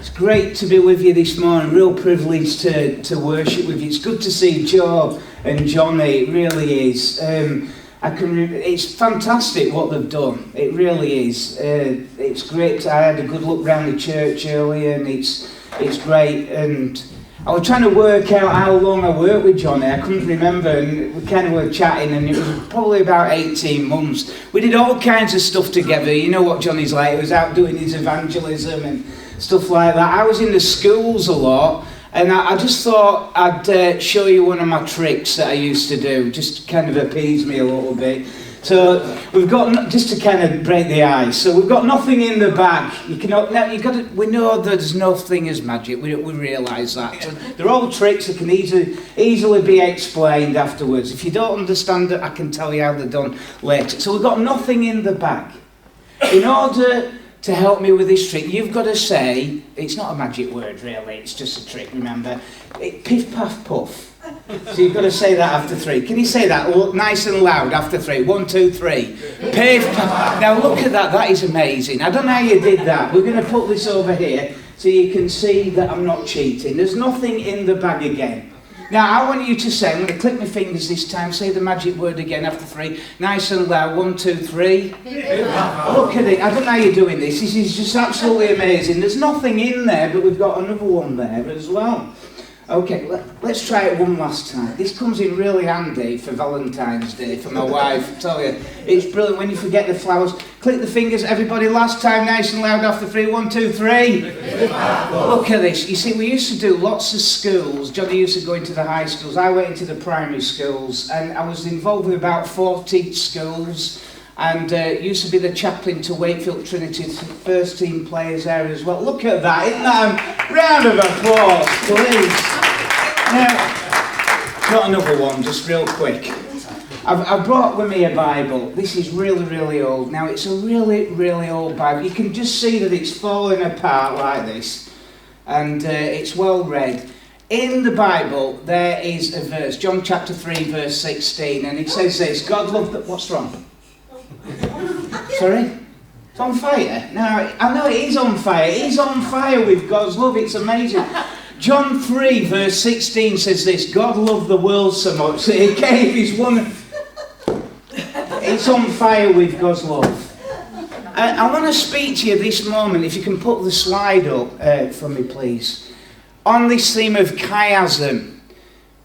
It's great to be with you this morning. Real privilege to worship with you. It's good to see Joe and Johnny. It really is. It's fantastic what they've done. It really is. It's great. I had a good look around the church earlier, and it's great. And I was trying to work out how long I worked with Johnny. I couldn't remember, and we kind of were chatting, and it was probably about 18 months. We did all kinds of stuff together. You know what Johnny's like. He was out doing his evangelism and stuff like that. I was in the schools a lot, and I just thought I'd show you one of my tricks that I used to do, just to kind of appease me a little bit. So we've got, just to kind of break the ice, so we've got nothing in the bag. We know there's no thing as magic, we realise that. So they're all tricks that can easily be explained afterwards. If you don't understand it, I can tell you how they're done later. So we've got nothing in the bag. In order to help me with this trick, you've got to say, it's not a magic word really, it's just a trick, remember. Piff, paff, puff. So you've got to say that after three. Can you say that nice and loud after three? 1, 2, 3. Piff, paff. Now look at that is amazing. I don't know how you did that. We're going to put this over here so you can see that I'm not cheating. There's nothing in the bag again. Now, I want you to say, I'm going to click my fingers this time, say the magic word again after 3, nice and loud, 1, 2, 3. Look at it, I don't know how you're doing this is just absolutely amazing. There's nothing in there, but we've got another one there as well. Okay, let's try it one last time. This comes in really handy for Valentine's Day, for my wife, I tell you. It's brilliant when you forget the flowers. Click the fingers, everybody, last time, nice and loud after 3, 1, 2, 3. Look at this. You see, we used to do lots of schools. Johnny used to go into the high schools. I went into the primary schools, and I was involved with about 40 schools, and used to be the chaplain to Wakefield Trinity, first team players there as well. Look at that. Isn't that a round of applause, please? Now, got another one, just real quick. I've brought with me a Bible. This is really, really old. Now, it's a really, really old Bible. You can just see that it's falling apart like this. And it's well read. In the Bible, there is a verse, John chapter 3, verse 16. And it says this, God loved the... What's wrong? Sorry? It's on fire? No, I know it is on fire. It is on fire with God's love. It's amazing. John 3, verse 16 says this, God loved the world so much that he gave his one... It's on fire with God's love. I want to speak to you this moment, if you can put the slide up for me, please, on this theme of chiasm.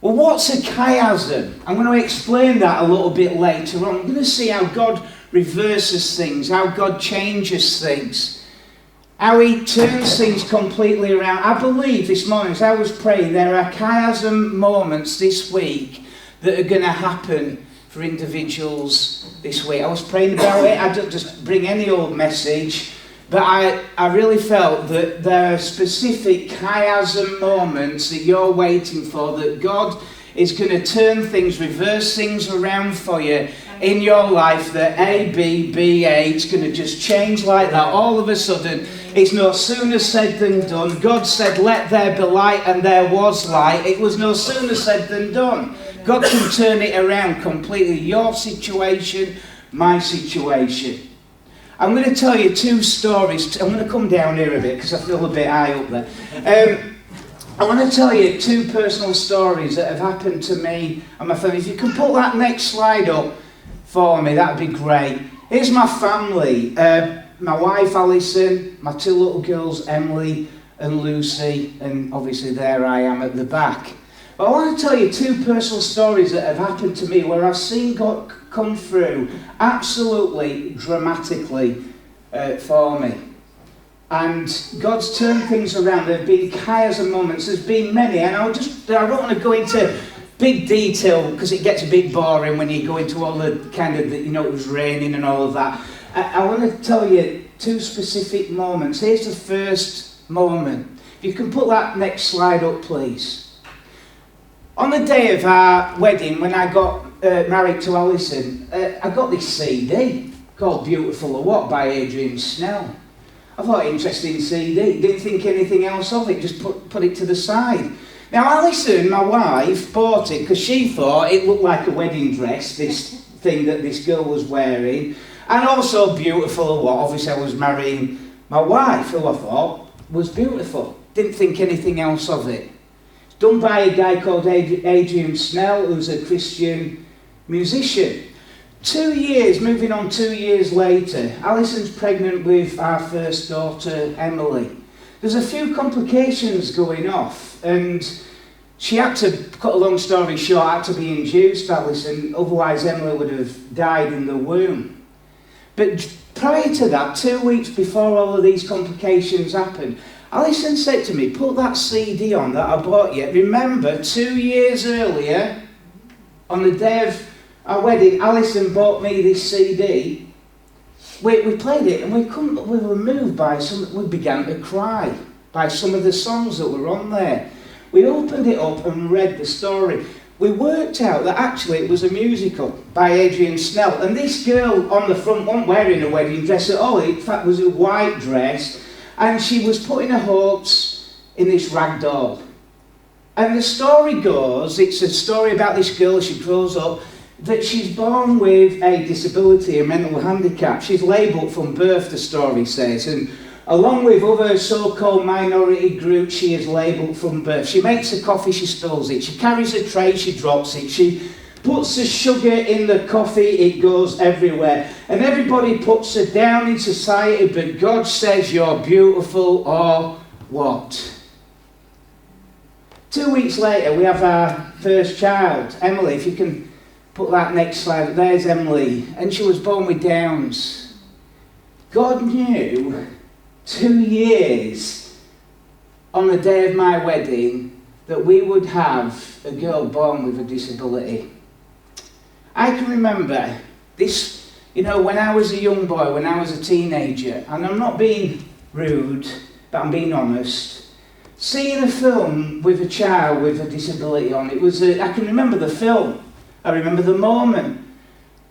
Well, what's a chiasm? I'm going to explain that a little bit later on. I'm going to see how God reverses things, how God changes things, how he turns things completely around. I believe this morning, as I was praying, there are chiasm moments this week that are going to happen for individuals this week. I was praying about it. I don't just bring any old message, but I really felt that there are specific chiasm moments that you're waiting for, that God is going to turn things, reverse things around for you in your life, that A, B, B, A, it's going to just change like that. All of a sudden, it's no sooner said than done. God said, let there be light, and there was light. It was no sooner said than done. God can turn it around completely. Your situation, my situation. I'm going to tell you 2 stories. I'm going to come down here a bit because I feel a bit high up there. I want to tell you 2 personal stories that have happened to me and my family. If you can put that next slide up for me, that'd be great. Here's my family. My wife Alison, my 2 little girls Emily and Lucy, and obviously there I am at the back. But I want to tell you 2 personal stories that have happened to me where I've seen God come through absolutely dramatically for me. And God's turned things around. There have been chiasm moments. There's been many, and I don't want to go into big detail because it gets a bit boring when you go into all the kind of, it was raining and all of that. I want to tell you 2 specific moments. Here's the first moment. If you can put that next slide up, please. On the day of our wedding, when I got married to Alison, I got this CD called Beautiful or What by Adrian Snell. I thought, interesting CD, didn't think anything else of it, just put it to the side. Now Alison, my wife, bought it because she thought it looked like a wedding dress, this thing that this girl was wearing, and also Beautiful or What. Obviously I was marrying my wife, who I thought was beautiful. Didn't think anything else of it. It's done by a guy called Adrian Snell, who's a Christian musician. 2 years, moving on 2 years later, Alison's pregnant with our first daughter, Emily. There's a few complications going off, and she had to, cut a long story short, had to be induced, Alison, otherwise Emily would have died in the womb. But prior to that, 2 weeks before all of these complications happened, Alison said to me, put that CD on that I bought you. Remember, 2 years earlier, on the day of our wedding, Alison bought me this CD. We played it and we were moved by we began to cry by some of the songs that were on there. We opened it up and read the story. We worked out that actually it was a musical by Adrian Snell, and this girl on the front wasn't wearing a wedding dress at all. In fact, it was a white dress, and she was putting her hopes in this rag doll. And the story goes, it's a story about this girl, she grows up, that she's born with a disability, a mental handicap. She's labelled from birth, the story says, and along with other so-called minority groups, she is labelled from birth. She makes a coffee, she spills it. She carries a tray, she drops it. She puts the sugar in the coffee, it goes everywhere. And everybody puts her down in society, but God says you're beautiful or what? 2 weeks later, we have our first child, Emily. If you can put that next slide, there's Emily, and she was born with Downs. God knew 2 years on the day of my wedding that we would have a girl born with a disability. I can remember this, when I was a young boy, when I was a teenager, and I'm not being rude, but I'm being honest, seeing a film with a child with a disability on, I can remember the film. I remember the moment.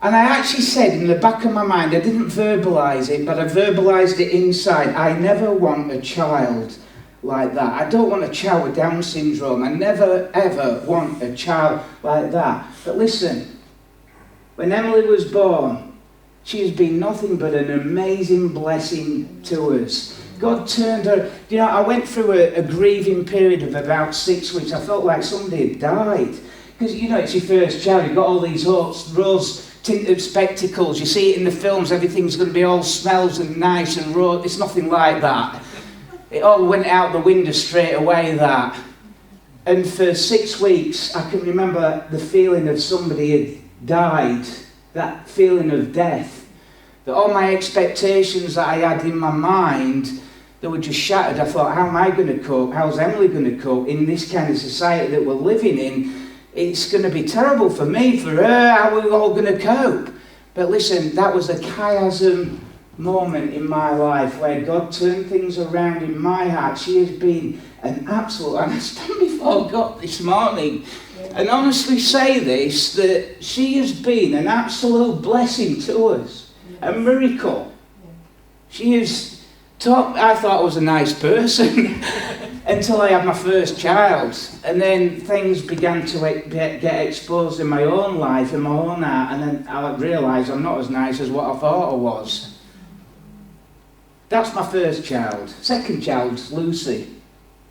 And I actually said in the back of my mind, I didn't verbalise it, but I verbalised it inside, I never want a child like that. I don't want a child with Down syndrome. I never, ever want a child like that. But listen, when Emily was born, she has been nothing but an amazing blessing to us. God turned her, I went through a grieving period of about 6 weeks. I felt like somebody had died. Because, it's your first child, you've got all these rose-tinted spectacles, you see it in the films, everything's going to be all smells and nice and rose. It's nothing like that. It all went out the window straight away, that. And for 6 weeks, I can remember the feeling of somebody had died, that feeling of death. That all my expectations that I had in my mind, they were just shattered. I thought, how am I going to cope? How's Emily going to cope in this kind of society that we're living in? It's going to be terrible for me, for her, how are we all going to cope? But listen, that was a chiasm moment in my life where God turned things around in my heart. She has been an absolute, and I stand before God this morning and honestly say this, that she has been an absolute blessing to us, a miracle. She is I thought I was a nice person until I had my first child, and then things began to get exposed in my own life, in my own heart, and then I realised I'm not as nice as what I thought I was. That's my first child. Second child, Lucy.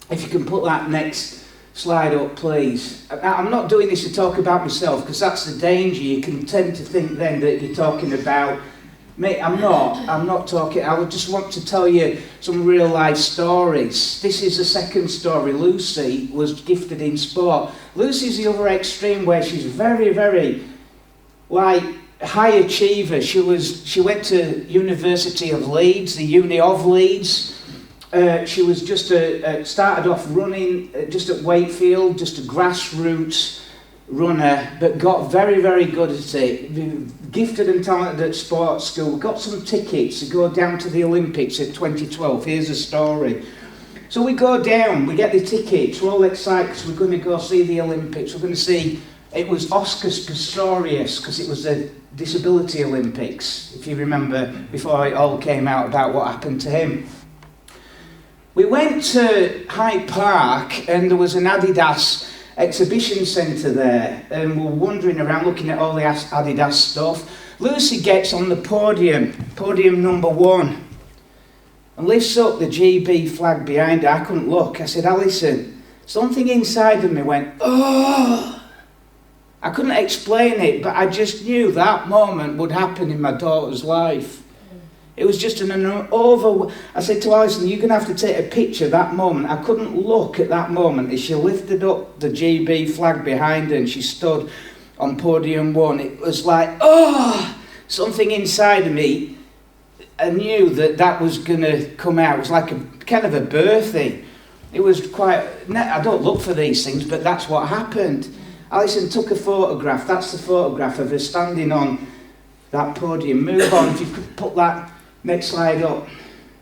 If you can put that next slide up, please. I'm not doing this to talk about myself, because that's the danger. You can tend to think then that you're talking about me. I'm not talking. I would just want to tell you some real life stories. This is the second story. Lucy was gifted in sport. Lucy's the other extreme, where she's very, very high achiever. She went to University of Leeds, the Uni of Leeds. She was just started off running just at Wakefield, just a grassroots runner, but got very, very good at it. Gifted and talented at sports school. Got some tickets to go down to the Olympics in 2012. Here's the story. So we go down, we get the tickets, we're all excited because we're going to go see the Olympics. We're going to see, it was Oscar Pistorius, because it was the Disability Olympics, if you remember, before it all came out about what happened to him. We went to Hyde Park, and there was an Adidas exhibition centre there, and we're wandering around looking at all the Adidas stuff. Lucy gets on the podium number 1, and lifts up the GB flag behind her. I couldn't look. I said, Alison, something inside of me went, oh. I couldn't explain it, but I just knew that moment would happen in my daughter's life. It was just I said to Alison, you're going to have to take a picture of that moment. I couldn't look at that moment as she lifted up the GB flag behind her and she stood on podium 1. It was like, oh, something inside of me. I knew that was going to come out. It was like a kind of a birthing. It was quite, I don't look for these things, but that's what happened. Alison took a photograph. That's the photograph of her standing on that podium. Move on, if you could put that next slide up.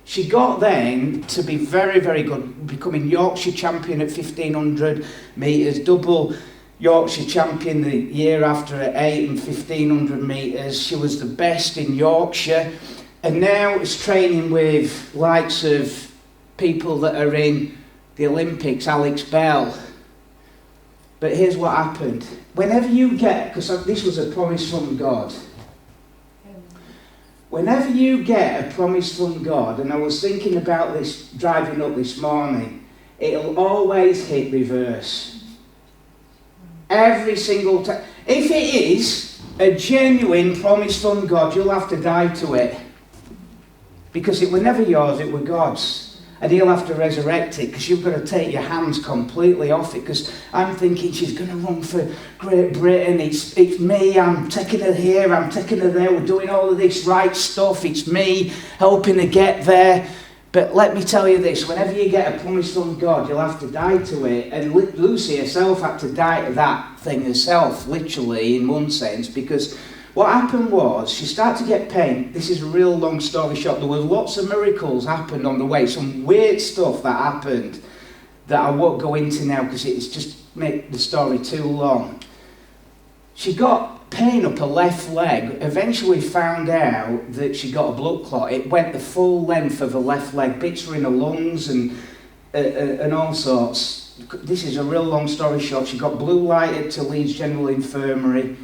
She got then to be very, very good, becoming Yorkshire champion at 1500 metres, double Yorkshire champion the year after at 8 and 1500 metres. She was the best in Yorkshire, and now is training with likes of people that are in the Olympics, Alex Bell. But here's what happened. Whenever you get, because this was a promise from God, whenever you get a promise from God, and I was thinking about this driving up this morning, it'll always hit reverse. Every single time. If it is a genuine promise from God, you'll have to die to it. Because it were never yours, it were God's. And he'll have to resurrect it, because you've got to take your hands completely off it. Because I'm thinking she's going to run for Great Britain. It's me. I'm taking her here. I'm taking her there. We're doing all of this right stuff. It's me helping her get there. But let me tell you this. Whenever you get a promise from God, you'll have to die to it. And Lucy herself had to die to that thing herself, literally, in one sense. Because what happened was, she started to get pain. This is a real long story short. There were lots of miracles happened on the way. Some weird stuff that happened that I won't go into now because it's just make the story too long. She got pain up her left leg. Eventually found out that she got a blood clot. It went the full length of her left leg. Bits were in her lungs and all sorts. This is a real long story short. She got blue lighted to Leeds General Infirmary.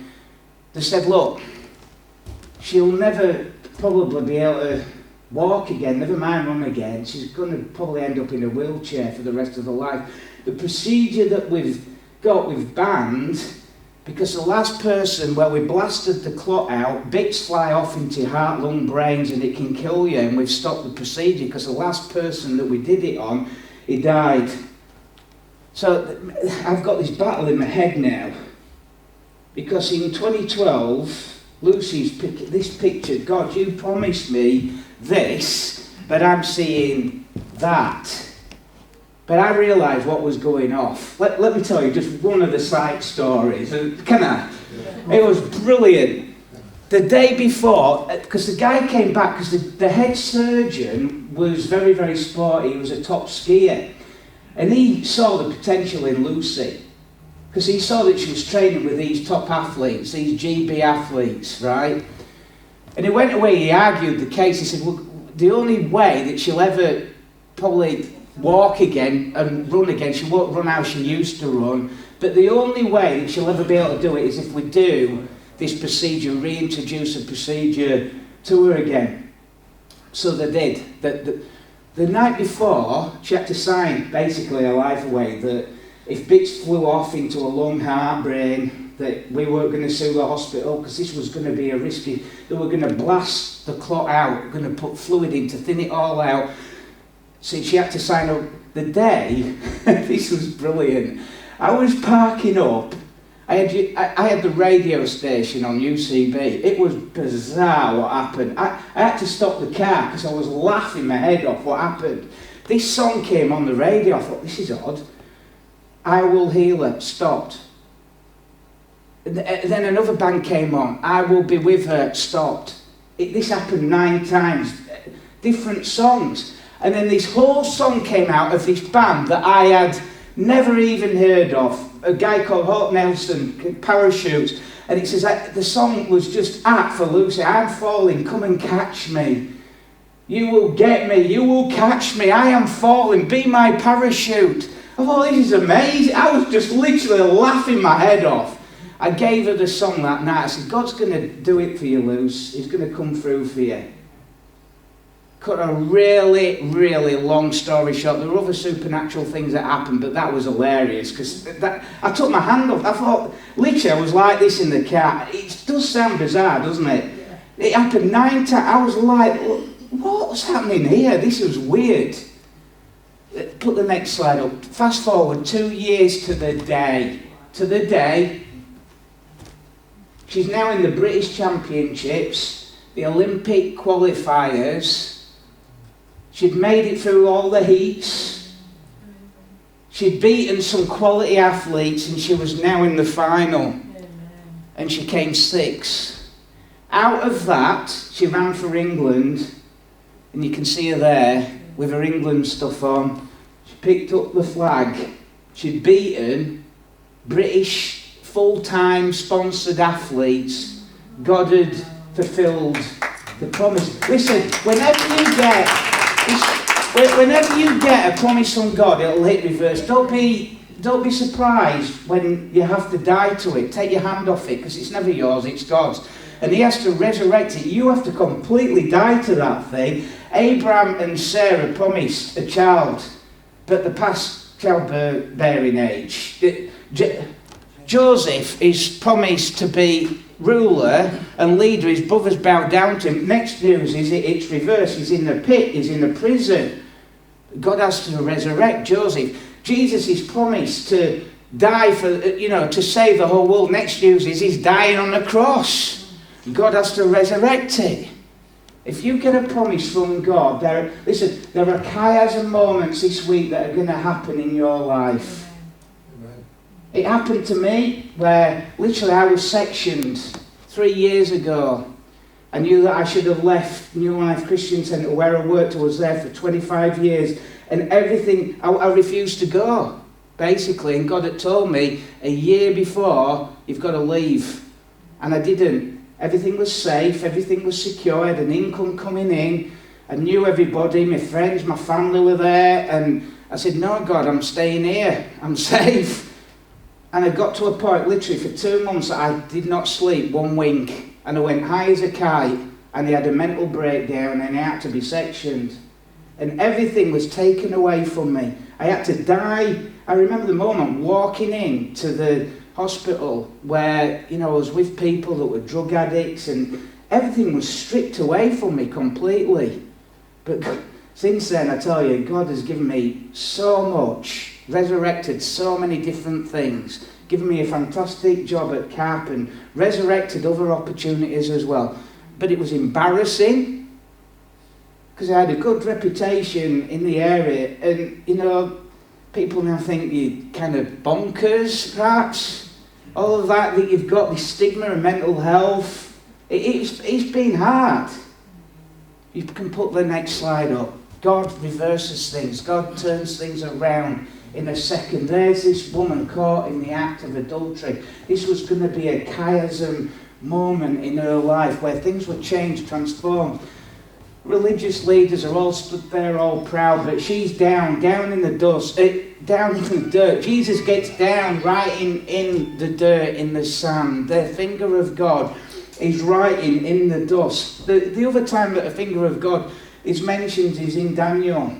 They said, look, she'll never probably be able to walk again, never mind run again. She's going to probably end up in a wheelchair for the rest of her life. The procedure that we've banned, because the last person where we blasted the clot out, bits fly off into your heart, lung, brains, and it can kill you, and we've stopped the procedure because the last person that we did it on, he died. So I've got this battle in my head now. Because in 2012, Lucy's this picture, God, you promised me this, but I'm seeing that. But I realised what was going off. Let me tell you just one of the side stories. Can I? Yeah. It was brilliant. The day before, because the guy came back, because the head surgeon was very, very sporty. He was a top skier. And he saw the potential in Lucy. Because he saw that she was training with these top athletes, these GB athletes, right? And he went away, he argued the case. He said, well, the only way that she'll ever probably walk again and run again, she won't run how she used to run, but the only way that she'll ever be able to do it is if we do this procedure, reintroduce a procedure to her again. So they did. The night before, she had to sign basically her life away, that if bits flew off into a lung, heart, brain, that we weren't going to sue the hospital because this was going to be a risky. They were going to blast the clot out, going to put fluid in to thin it all out. So she had to sign up the day. This was brilliant. I was parking up. I had the radio station on UCB. It was bizarre what happened. I had to stop the car because I was laughing my head off what happened. This song came on the radio. I thought, this is odd. I Will Heal Her, stopped. Then another band came on, I Will Be With Her, stopped. This happened 9 times, different songs. And then this whole song came out of this band that I had never even heard of, a guy called Hawk Nelson, Parachutes. And it says, the song was just for Lucy, I'm falling, come and catch me. You will get me, you will catch me, I am falling, be my parachute. I thought, this is amazing. I was just literally laughing my head off. I gave her the song that night. I said, God's going to do it for you, Luce. He's going to come through for you. cut a really, really long story short, there were other supernatural things that happened, but that was hilarious because I took my hand off. I thought, literally, I was like this in the car. It does sound bizarre, doesn't it? Yeah. It happened 9 times. I was like, what's happening here? This is weird. Put the next slide up. Fast forward 2 years to the day. She's now in the British Championships, the Olympic qualifiers. She'd made it through all the heats. She'd beaten some quality athletes and she was now in the final. And she came 6th. Out of that, she ran for England. And you can see her there with her England stuff on. She picked up the flag. She'd beaten British full-time sponsored athletes. God had fulfilled the promise. Listen, whenever you get a promise from God, it'll hit reverse. Don't be surprised when you have to die to it. Take your hand off it, because it's never yours, it's God's. And he has to resurrect it. You have to completely die to that thing. Abraham and Sarah promised a child, but they're past childbearing age. Joseph is promised to be ruler and leader. His brothers bow down to him. Next news is it's reversed. He's in the pit. He's in the prison. God has to resurrect Joseph. Jesus is promised to die to save the whole world. Next news is he's dying on the cross. God has to resurrect it. If you get a promise from God, there are chiasm moments this week that are going to happen in your life. It happened to me where literally I was sectioned 3 years ago. I knew that I should have left New Life Christian Centre where I worked. I was there for 25 years and everything, I refused to go, basically. And God had told me a year before, you've got to leave. And I didn't. Everything was safe, everything was secure, I had an income coming in. I knew everybody, my friends, my family were there. And I said, no, God, I'm staying here. I'm safe. And I got to a point, literally, for 2 months, I did not sleep 1 wink. And I went high as a kite, and I had a mental breakdown, and I had to be sectioned. And everything was taken away from me. I had to die. I remember the moment walking in to the hospital where, I was with people that were drug addicts, and everything was stripped away from me completely. But since then, I tell you, God has given me so much. Resurrected so many different things, given me a fantastic job at CAP and resurrected other opportunities as well. But it was embarrassing because I had a good reputation in the area, and people now think you're kind of bonkers, perhaps. All of that you've got this stigma of mental health. It's been hard. You can put the next slide up. God reverses things. God turns things around in a second. There's this woman caught in the act of adultery. This was going to be a chiasm moment in her life where things were changed, transformed. Religious leaders are all stood there all proud, but she's down in the dust, down in the dirt. Jesus gets down right in the dirt, in the sand. The finger of God is writing in the dust. The other time that a finger of God is mentioned is in Daniel.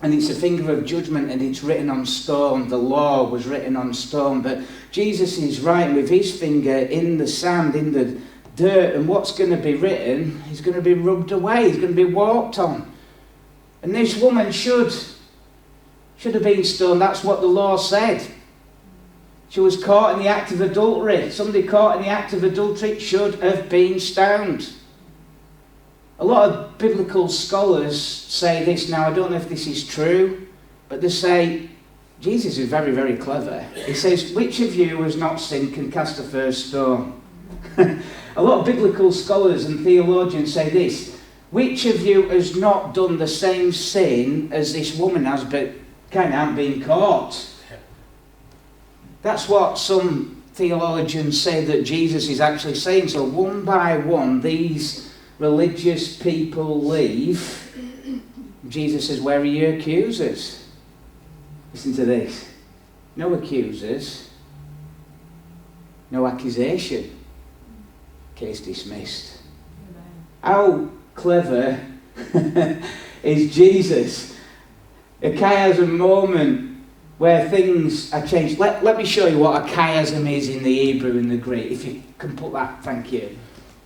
And it's a finger of judgment, and it's written on stone. The law was written on stone. But Jesus is writing with his finger in the sand, in the dirt. And what's going to be written is going to be rubbed away. It's going to be walked on. And this woman should have been stoned. That's what the law said. She was caught in the act of adultery. Somebody caught in the act of adultery should have been stoned. A lot of biblical scholars say this. Now, I don't know if this is true, but they say, Jesus is very, very clever. He says, which of you has not sinned can cast the first stone? A lot of biblical scholars and theologians say this, which of you has not done the same sin as this woman has, but kind of haven't been caught? That's what some theologians say that Jesus is actually saying. So one by one, these religious people leave. Jesus says, where are your accusers? Listen to this. No accusers. No accusation. Case dismissed. How clever is Jesus. A chiasm moment where things are changed. Let me show you what a chiasm is in the Hebrew and the Greek. If you can put that, thank you.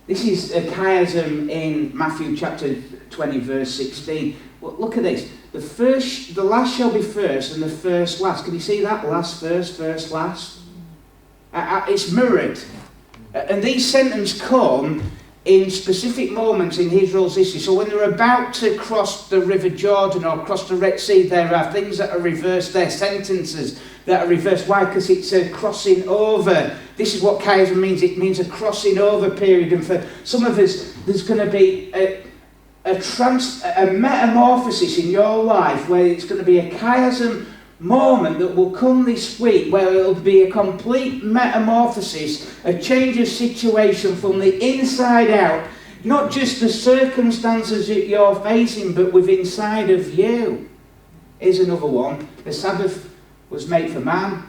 This is a chiasm in Matthew chapter 20, verse 16. Well, look at this. The last shall be first and the first last. Can you see that? Last first, first last. It's mirrored. And these sentences come in specific moments in Israel's history. So when they're about to cross the River Jordan or cross the Red Sea, there are things that are reversed there, sentences that are reversed. Why? Because it's a crossing over. This is what chiasm means. It means a crossing over period. And for some of us, there's going to be a metamorphosis in your life where it's going to be a chiasm moment that will come this week where it'll be a complete metamorphosis, a change of situation from the inside out, not just the circumstances that you're facing, but within inside of you. Here's another one. The Sabbath was made for man,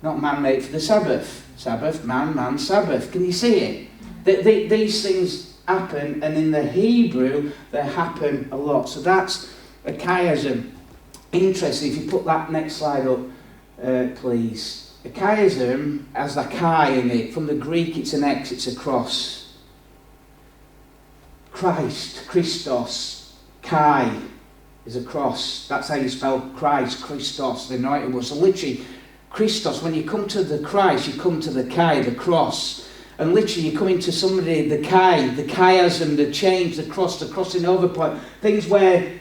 not man made for the Sabbath. Sabbath, man, man, Sabbath. Can you see it? These things happen, and in the Hebrew they happen a lot. So that's a chiasm. Interesting, if you put that next slide up, please. A chiasm has a chi in it. From the Greek it's an X, it's a cross. Christ, Christos, chi is a cross. That's how you spell Christ, Christos, the anointed one. So literally, Christos, when you come to the Christ, you come to the chi, the cross. And literally you come into somebody, the chiasm, the change, the cross, the crossing over point. Things where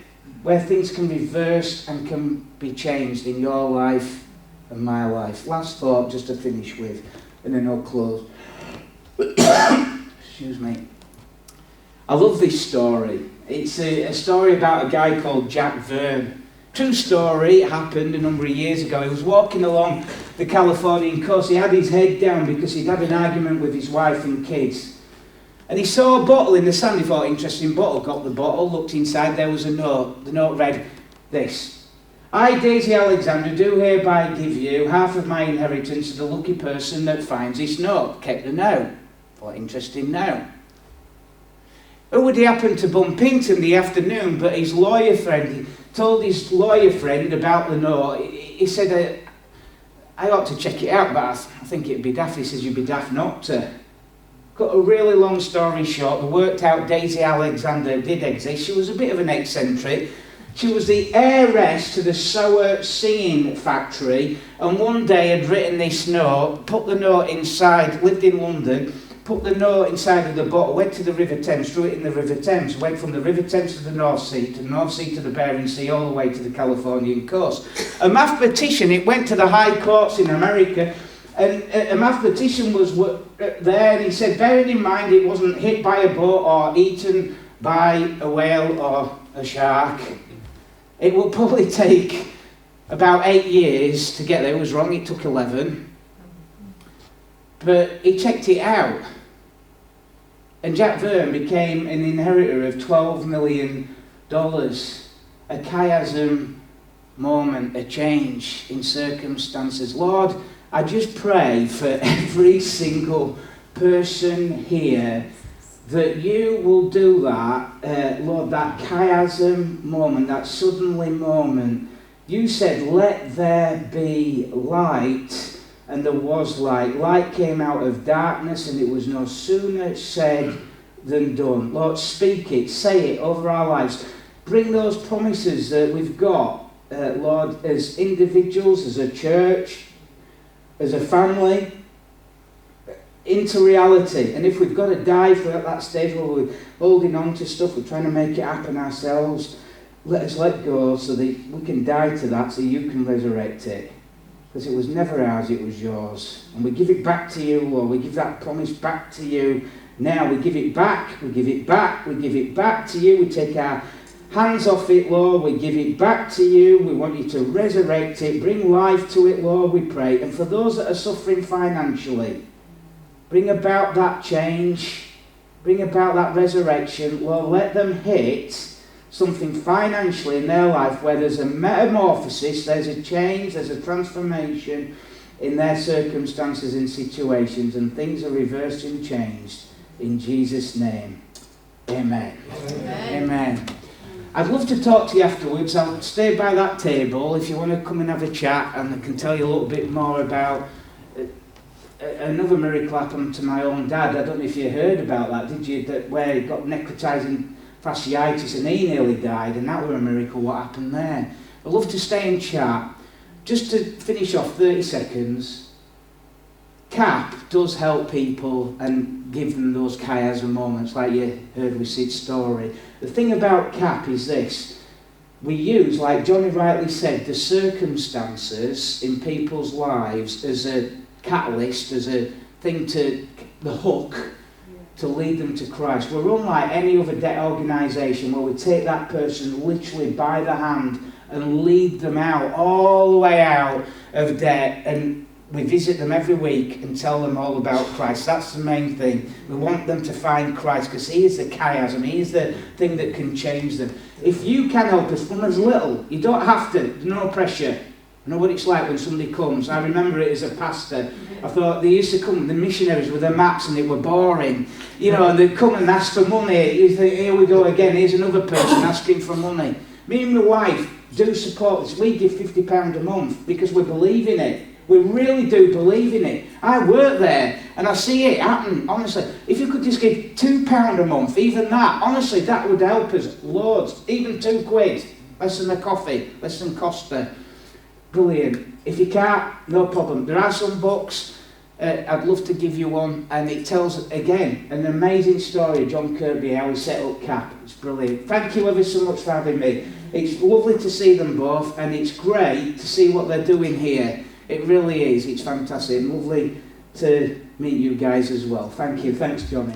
things can be reversed and can be changed in your life and my life. Last thought, just to finish with, and then I'll close. Excuse me. I love this story. It's a story about a guy called Jack Verne. True story, it happened a number of years ago. He was walking along the Californian coast. He had his head down because he'd had an argument with his wife and kids. And he saw a bottle in the sand. He thought, interesting bottle. Got the bottle, looked inside, there was a note. The note read this: I, Daisy Alexander, do hereby give you half of my inheritance to the lucky person that finds this note. Kept the note. Thought, interesting note. Who would he happen to bump into in the afternoon but his lawyer friend? He told his lawyer friend about the note. He said, I ought to check it out, but I think it'd be daft. He says, you'd be daft not to. Cut a really long story short, the worked out Daisy Alexander did exist. She was a bit of an eccentric. She was the heiress to the Sower Singing Factory, and one day had written this note, put the note inside, lived in London, put the note inside of the bottle, went to the River Thames, threw it in the River Thames, went from the River Thames to the North Sea to the Bering Sea, all the way to the Californian coast. A mathematician, it went to the high courts in America, and a mathematician was there, and he said, bearing in mind it wasn't hit by a boat or eaten by a whale or a shark, it will probably take about 8 years to get there. It was wrong, it took 11. But he checked it out. And Jack Verne became an inheritor of $12 million. A chiasm moment, a change in circumstances. Lord, I just pray for every single person here that you will do that, Lord, that chiasm moment, that suddenly moment. You said, let there be light, and there was light. Light came out of darkness, and it was no sooner said than done. Lord, speak it, say it over our lives. Bring those promises that we've got, Lord, as individuals, as a church, as a family, into reality. And if we've got to die for at that stage where we're holding on to stuff, we're trying to make it happen ourselves, let us let go so that we can die to that, so you can resurrect it. Because it was never ours, it was yours. And we give it back to you, Lord. We give that promise back to you. Now we give it back, we give it back, we give it back to you. We take our hands off it, Lord. We give it back to you. We want you to resurrect it, bring life to it, Lord, we pray. And for those that are suffering financially, bring about that change, bring about that resurrection. Lord, let them hit something financially in their life where there's a metamorphosis, there's a change, there's a transformation in their circumstances and situations, and things are reversed and changed. In Jesus' name, amen. Amen. Amen. I'd love to talk to you afterwards. I'll stay by that table if you want to come and have a chat, and I can tell you a little bit more about another miracle happened to my own dad. I don't know if you heard about that, did you? That where he got necrotizing fasciitis and he nearly died, and that was a miracle what happened there. I'd love to stay and chat. Just to finish off, 30 seconds. CAP does help people and give them those chiasm moments like you heard with Sid's story. The thing about CAP is this. We use, like Johnny rightly said, the circumstances in people's lives as a catalyst, as a thing to, the hook, to lead them to Christ. We're unlike any other debt organisation where we take that person literally by the hand and lead them out, all the way out of debt, and we visit them every week and tell them all about Christ. That's the main thing. We want them to find Christ because he is the chiasm, he is the thing that can change them. If you can help us from as little, you don't have to, there's no pressure. I know what it's like when somebody comes. I remember it as a pastor. I thought they used to come, the missionaries with their maps, and they were boring. You know, and they'd come and ask for money. You think, here we go again, here's another person asking for money. Me and my wife do support this. We give £50 a month because we believe in it. We really do believe in it. I work there and I see it happen, honestly. If you could just give £2 a month, even that, honestly, that would help us loads. Even £2, less than a coffee, less than Costa. Brilliant. If you can't, no problem. There are some books, I'd love to give you one, and it tells, again, an amazing story of John Kirby, how he set up CAP. It's brilliant. Thank you ever so much for having me. It's lovely to see them both, and it's great to see what they're doing here. It really is. It's fantastic. And lovely to meet you guys as well. Thank you. Thanks, Johnny.